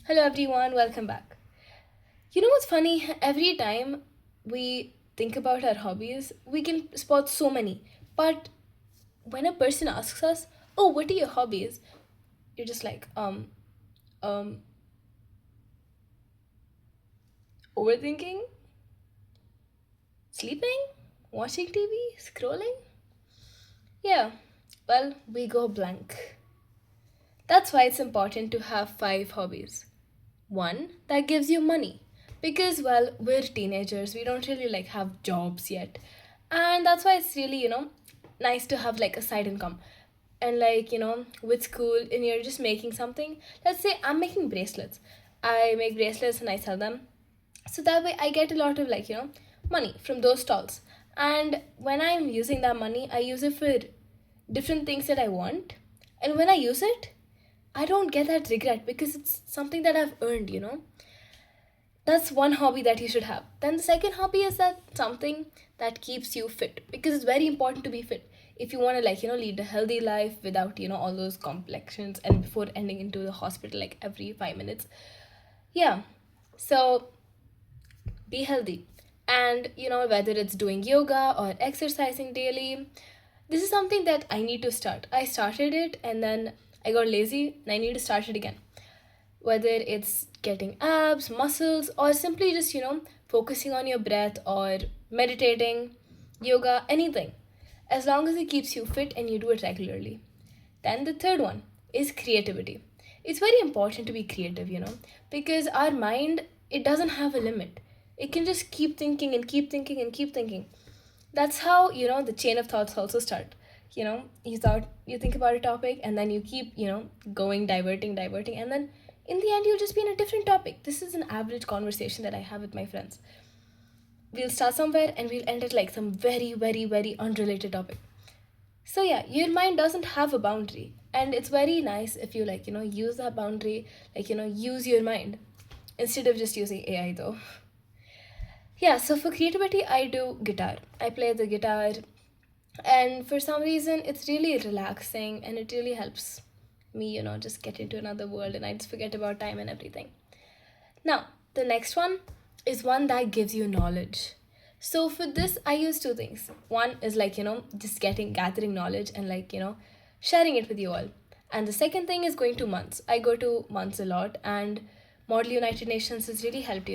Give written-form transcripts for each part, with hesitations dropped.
Hello everyone, welcome back. You know what's funny? Every time we think about our hobbies, we can spot so many. But when a person asks us, "Oh, what are your hobbies?" You're just like, um, overthinking, sleeping, watching TV, scrolling. Yeah, well, we go blank. That's why it's important to have five hobbies. One that gives you money. Because well, we're teenagers, we don't really like have jobs yet. And that's why it's really, nice to have like a side income. And like, with school and you're just making something. Let's say I'm making bracelets. I make bracelets and I sell them. So that way I get a lot of like, money from those stalls. And when I'm using that money, I use it for different things that I want. And when I use it, I don't get that regret because it's something that I've earned. That's one hobby that you should have. Then the second hobby is that something that keeps you fit because it's very important to be fit. If you want to like, lead a healthy life without, all those complexions and before ending into the hospital like every 5 minutes. Yeah. So be healthy. And whether it's doing yoga or exercising daily, this is something that I need to start. I started it and then I got lazy and I need to start it again. Whether it's getting abs, muscles, or simply just, focusing on your breath or meditating, yoga, anything. As long as it keeps you fit and you do it regularly. Then the third one is creativity. It's very important to be creative, because our mind, it doesn't have a limit. It can just keep thinking and keep thinking and keep thinking. That's how, the chain of thoughts also start. You think about a topic and then you keep, going, diverting, and then in the end, you'll just be in a different topic. This is an average conversation that I have with my friends. We'll start somewhere and we'll end at like some very, very, very unrelated topic. So yeah, your mind doesn't have a boundary. And it's very nice if you like, use that boundary, like, use your mind instead of just using AI though. Yeah, so for creativity, I do guitar. I play the guitar, and for some reason, it's really relaxing and it really helps me, just get into another world and I just forget about time and everything. Now, the next one is one that gives you knowledge. So for this, I use two things. One is like, just gathering knowledge and like, sharing it with you all. And the second thing is going to months. I go to months a lot, and Model United Nations has really helped,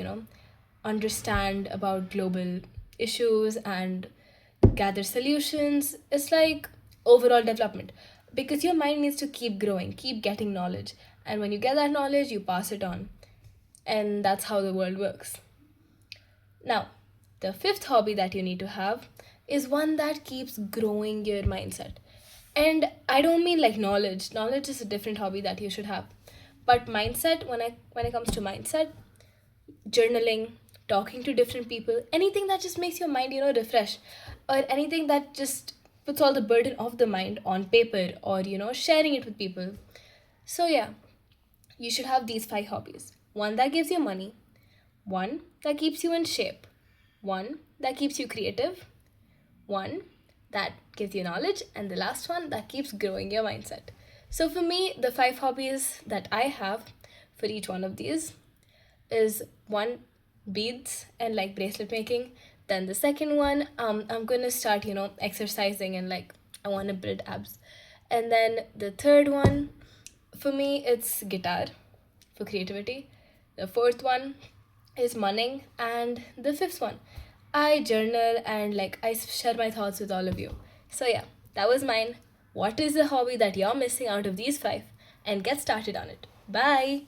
understand about global issues and gather solutions. It's like overall development because your mind needs to keep growing, keep getting knowledge. And when you get that knowledge, you pass it on. And that's how the world works. Now, the fifth hobby that you need to have is one that keeps growing your mindset. And I don't mean like knowledge. Knowledge is a different hobby that you should have. But mindset, when it comes to mindset, journaling, talking to different people, anything that just makes your mind, refresh, or anything that just puts all the burden of the mind on paper or, sharing it with people. So, yeah, you should have these five hobbies: one that gives you money, one that keeps you in shape, one that keeps you creative, one that gives you knowledge, and the last one that keeps growing your mindset. So, for me, the five hobbies that I have for each one of these is one, beads and like bracelet making. Then the second one, I'm gonna start, exercising and like I want to build abs. And then the third one, for me, it's guitar for creativity. The fourth one is money, and the fifth one, I journal and like I share my thoughts with all of you. So yeah, that was mine. What is the hobby that you're missing out of these five? And get started on it. Bye.